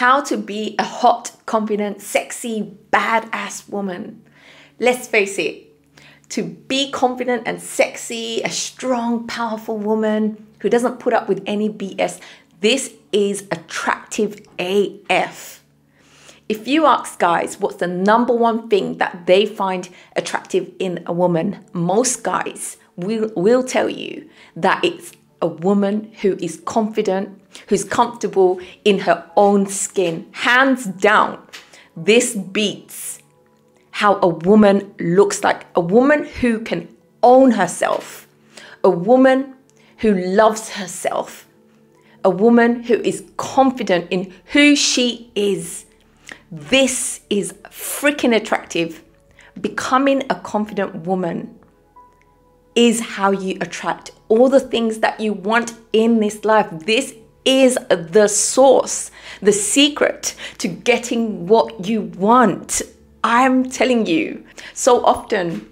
How to be a hot, confident, sexy, badass woman. Let's face it, to be confident and sexy, a strong, powerful woman who doesn't put up with any BS, this is attractive AF. If you ask guys what's the number one thing that they find attractive in a woman, most guys will tell you that it's a woman who is confident, who's comfortable in her own skin. Hands down, this beats how a woman looks like. A woman who can own herself. A woman who loves herself. A woman who is confident in who she is. This is freaking attractive. Becoming a confident woman is how you attract all the things that you want in this life. This is the source, the secret to getting what you want. I'm telling you, so often,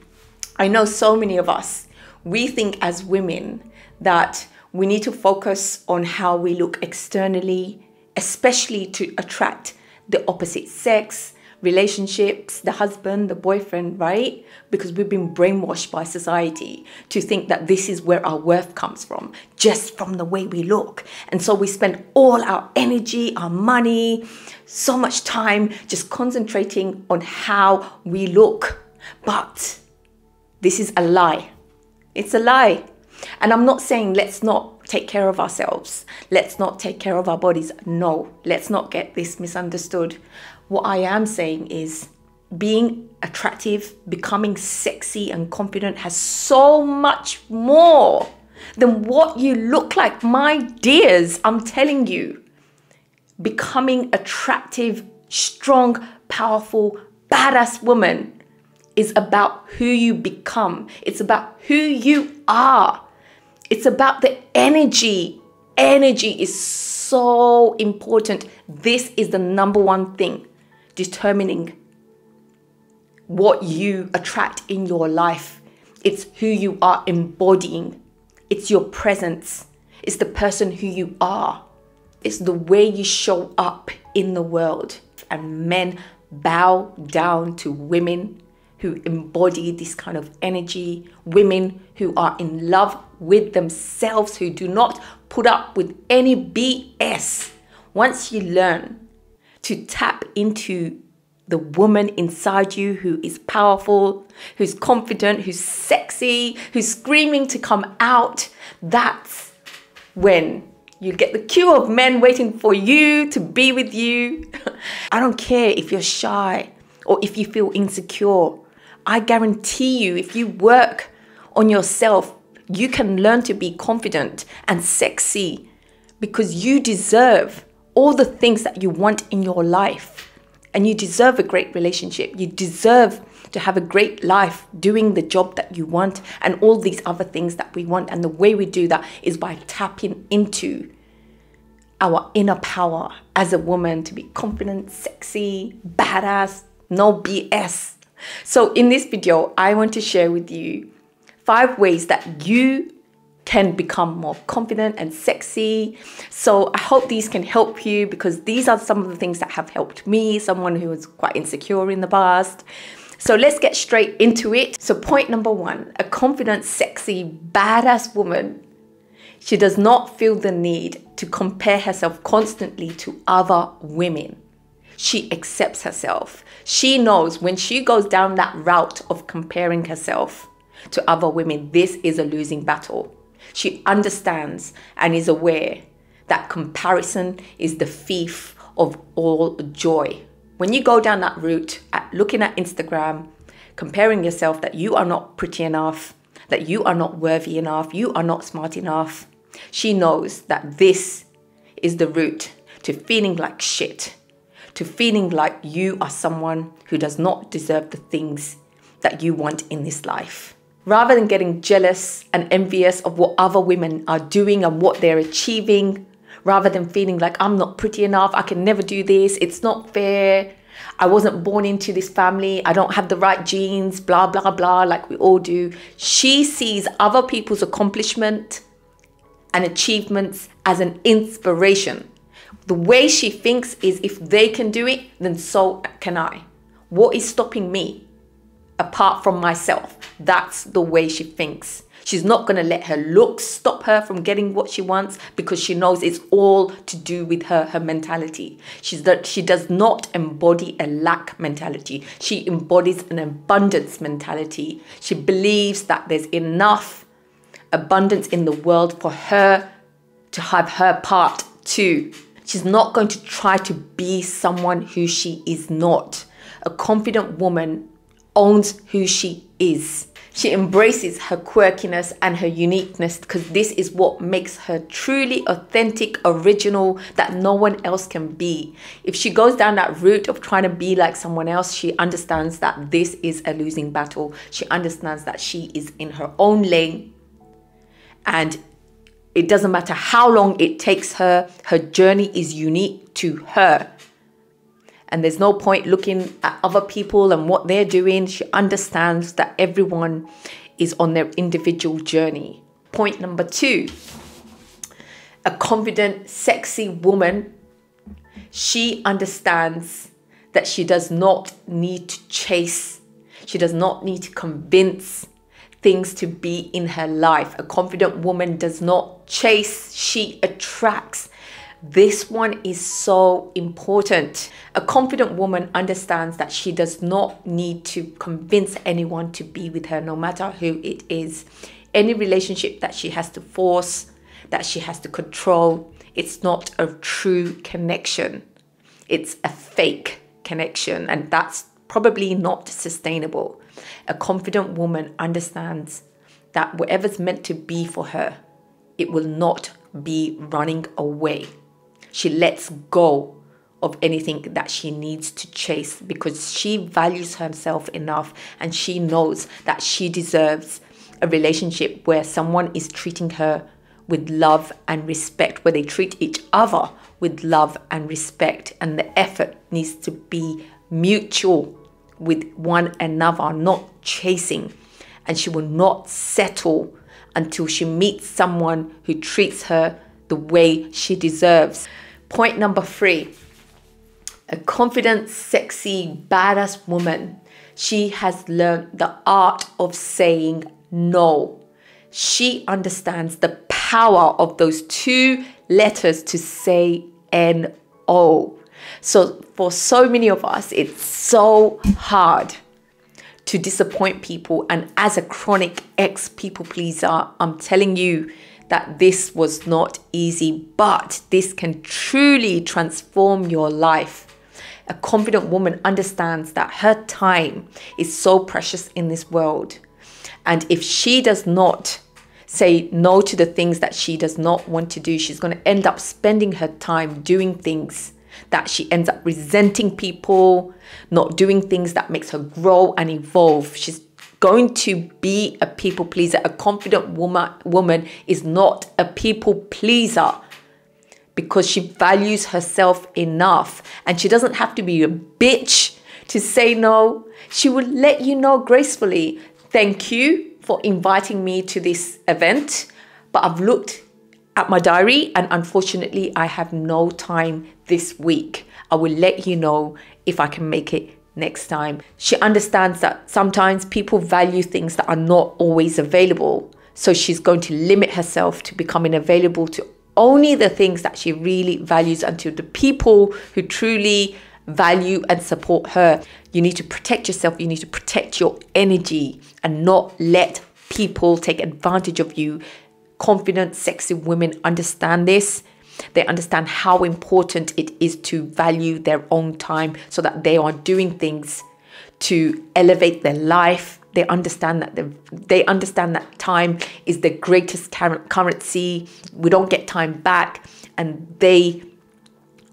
I know so many of us, we think as women that we need to focus on how we look externally, especially to attract the opposite sex, relationships, the husband, the boyfriend, right? Because we've been brainwashed by society to think that this is where our worth comes from, just from the way we look. And so we spend all our energy, our money, so much time just concentrating on how we look. But this is a lie. It's a lie. And I'm not saying let's not take care of ourselves. Let's not take care of our bodies. No, let's not get this misunderstood. What I am saying is being attractive, becoming sexy and confident has so much more than what you look like. My dears, I'm telling you, becoming attractive, strong, powerful, badass woman is about who you become. It's about who you are. It's about the energy. Energy is so important. This is the number one thing determining what you attract in your life. It's who you are embodying. It's your presence. It's the person who you are. It's the way you show up in the world. And men bow down to women who embody this kind of energy, women who are in love with themselves, who do not put up with any BS. Once you learn to tap into the woman inside you who is powerful, who's confident, who's sexy, who's screaming to come out, that's when you get the queue of men waiting for you to be with you. I don't care if you're shy or if you feel insecure. I guarantee you, if you work on yourself, you can learn to be confident and sexy because you deserve all the things that you want in your life. And you deserve a great relationship. You deserve to have a great life doing the job that you want and all these other things that we want. And the way we do that is by tapping into our inner power as a woman to be confident, sexy, badass, no BS. So in this video, I want to share with you 5 ways that you can become more confident and sexy. So I hope these can help you because these are some of the things that have helped me, someone who was quite insecure in the past. So let's get straight into it. So point number 1, a confident, sexy, badass woman, she does not feel the need to compare herself constantly to other women. She accepts herself. She knows when she goes down that route of comparing herself to other women, this is a losing battle. She understands and is aware that comparison is the thief of all joy. When you go down that route, looking at Instagram, comparing yourself that you are not pretty enough, that you are not worthy enough, you are not smart enough, she knows that this is the route to feeling like shit, to feeling like you are someone who does not deserve the things that you want in this life. Rather than getting jealous and envious of what other women are doing and what they're achieving, rather than feeling like I'm not pretty enough, I can never do this, it's not fair, I wasn't born into this family, I don't have the right genes, blah, blah, blah, like we all do. She sees other people's accomplishment and achievements as an inspiration. The way she thinks is, if they can do it, then so can I. What is stopping me apart from myself? That's the way she thinks. She's not going to let her looks stop her from getting what she wants, because she knows it's all to do with her mentality. She does not embody a lack mentality. She embodies an abundance mentality. She believes that there's enough abundance in the world for her to have her part too. She's not going to try to be someone who she is not. A confident woman owns who she is. She embraces her quirkiness and her uniqueness, because this is what makes her truly authentic, original, that no one else can be. If she goes down that route of trying to be like someone else, she understands that this is a losing battle. She understands that she is in her own lane, and it doesn't matter how long it takes her. Her journey is unique to her. And there's no point looking at other people and what they're doing. She understands that everyone is on their individual journey. Point number 2, a confident, sexy woman. She understands that she does not need to chase. She does not need to convince things to be in her life. A confident woman does not chase, she attracts. This one is so important. A confident woman understands that she does not need to convince anyone to be with her, no matter who it is. Any relationship that she has to force, that she has to control, it's not a true connection. It's a fake connection, and that's probably not sustainable. A confident woman understands that whatever's meant to be for her, it will not be running away. She lets go of anything that she needs to chase, because she values herself enough, and she knows that she deserves a relationship where someone is treating her with love and respect, where they treat each other with love and respect, and the effort needs to be mutual with one another, not chasing. And she will not settle until she meets someone who treats her the way she deserves. Point number 3, a confident, sexy, badass woman. She has learned the art of saying no. She understands the power of those 2 letters to say N-O. So for so many of us, it's so hard to disappoint people. And as a chronic ex-people pleaser, I'm telling you that this was not easy, but this can truly transform your life. A confident woman understands that her time is so precious in this world. And if she does not say no to the things that she does not want to do, she's going to end up spending her time doing things that she ends up resenting people, not doing things that makes her grow and evolve. She's going to be a people pleaser. A confident woman is not a people pleaser, because she values herself enough, and she doesn't have to be a bitch to say no. She will let you know gracefully, thank you for inviting me to this event, but I've looked at my diary and unfortunately I have no time this week. I will let you know if I can make it next time. She understands that sometimes people value things that are not always available. So she's going to limit herself to becoming available to only the things that she really values, and to the people who truly value and support her. You need to protect yourself. You need to protect your energy and not let people take advantage of you. Confident, sexy women understand this. They understand how important it is to value their own time, so that they are doing things to elevate their life. They understand that time is the greatest currency. We don't get time back, and they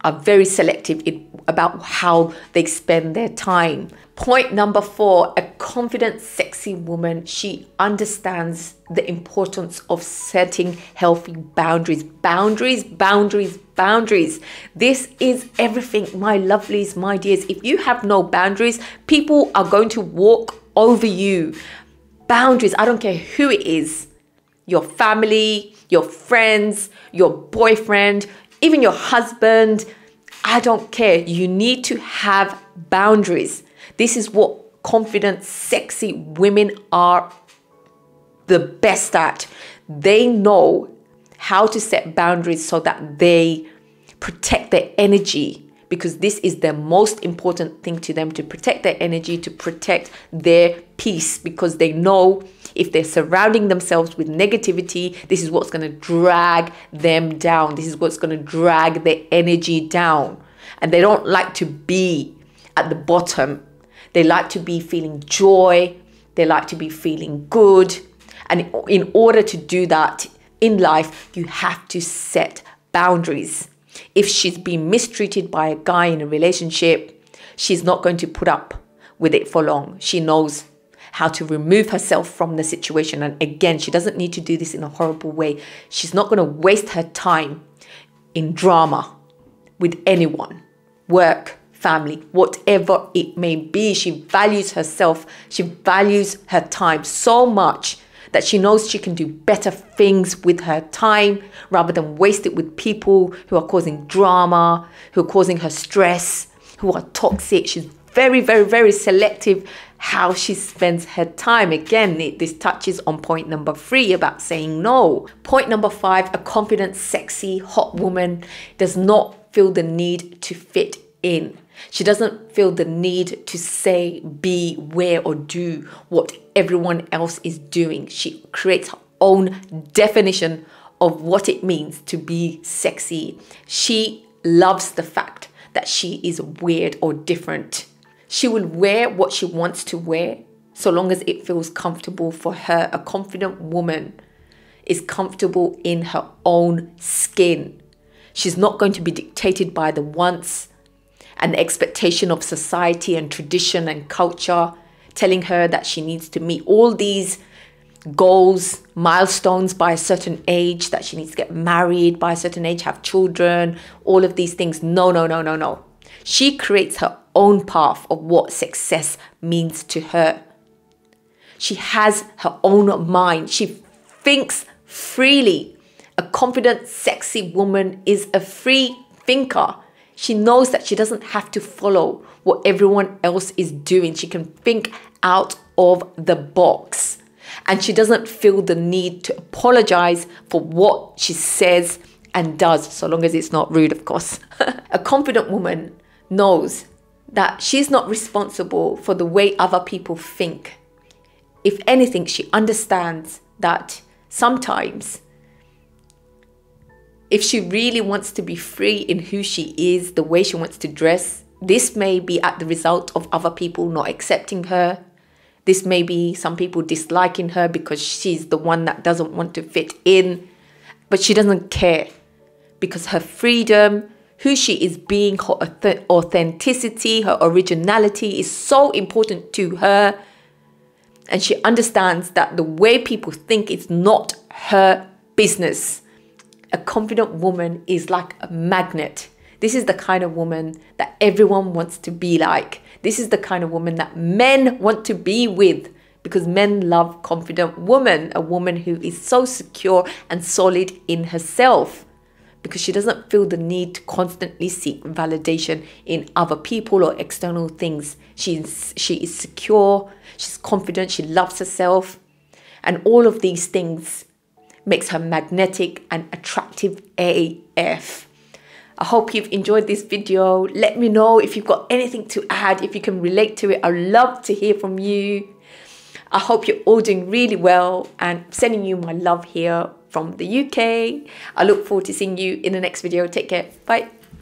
are very selective about how they spend their time. Point number 4, a confident, sexy woman. She understands the importance of setting healthy boundaries. Boundaries, boundaries, boundaries. This is everything, my lovelies, my dears. If you have no boundaries, people are going to walk over you. Boundaries, I don't care who it is. Your family, your friends, your boyfriend. even your husband, I don't care. You need to have boundaries. This is what confident, sexy women are the best at. They know how to set boundaries so that they protect their energy, because this is the most important thing to them, to protect their energy, to protect their peace, because they know if they're surrounding themselves with negativity, this is what's going to drag them down. This is what's going to drag their energy down. And they don't like to be at the bottom. They like to be feeling joy. They like to be feeling good. And in order to do that in life, you have to set boundaries. If she's been mistreated by a guy in a relationship, she's not going to put up with it for long. She knows how to remove herself from the situation. And again, she doesn't need to do this in a horrible way. She's not going to waste her time in drama with anyone, work, family, whatever it may be. She values herself. She values her time so much that she knows she can do better things with her time rather than waste it with people who are causing drama, who are causing her stress, who are toxic. She's very, very, very selective how she spends her time. Again, this touches on point number 3 about saying no. Point number 5, a confident, sexy, hot woman does not feel the need to fit in. She doesn't feel the need to say, be, wear, or do what everyone else is doing. She creates her own definition of what it means to be sexy. She loves the fact that she is weird or different. She will wear what she wants to wear so long as it feels comfortable for her. A confident woman is comfortable in her own skin. She's not going to be dictated by the wants and the expectation of society and tradition and culture, telling her that she needs to meet all these goals, milestones by a certain age, that she needs to get married by a certain age, have children, all of these things. No, no, no, no, no. She creates her own path of what success means to her. She has her own mind. She thinks freely. A confident, sexy woman is a free thinker. She knows that she doesn't have to follow what everyone else is doing. She can think out of the box. And she doesn't feel the need to apologize for what she says and does, so long as it's not rude, of course. A confident woman knows that she's not responsible for the way other people think. If anything, she understands that sometimes if she really wants to be free in who she is, the way she wants to dress, this may be at the result of other people not accepting her. This may be some people disliking her because she's the one that doesn't want to fit in. But she doesn't care, because her freedom, who she is being, her authenticity, her originality is so important to her. And she understands that the way people think is not her business. A confident woman is like a magnet. This is the kind of woman that everyone wants to be like. This is the kind of woman that men want to be with, because men love confident women, a woman who is so secure and solid in herself, because she doesn't feel the need to constantly seek validation in other people or external things. She is secure, she's confident, she loves herself, and all of these things makes her magnetic and attractive AF. I hope you've enjoyed this video. Let me know if you've got anything to add, if you can relate to it. I'd love to hear from you. I hope you're all doing really well, and sending you my love here from the UK. I look forward to seeing you in the next video. Take care. Bye.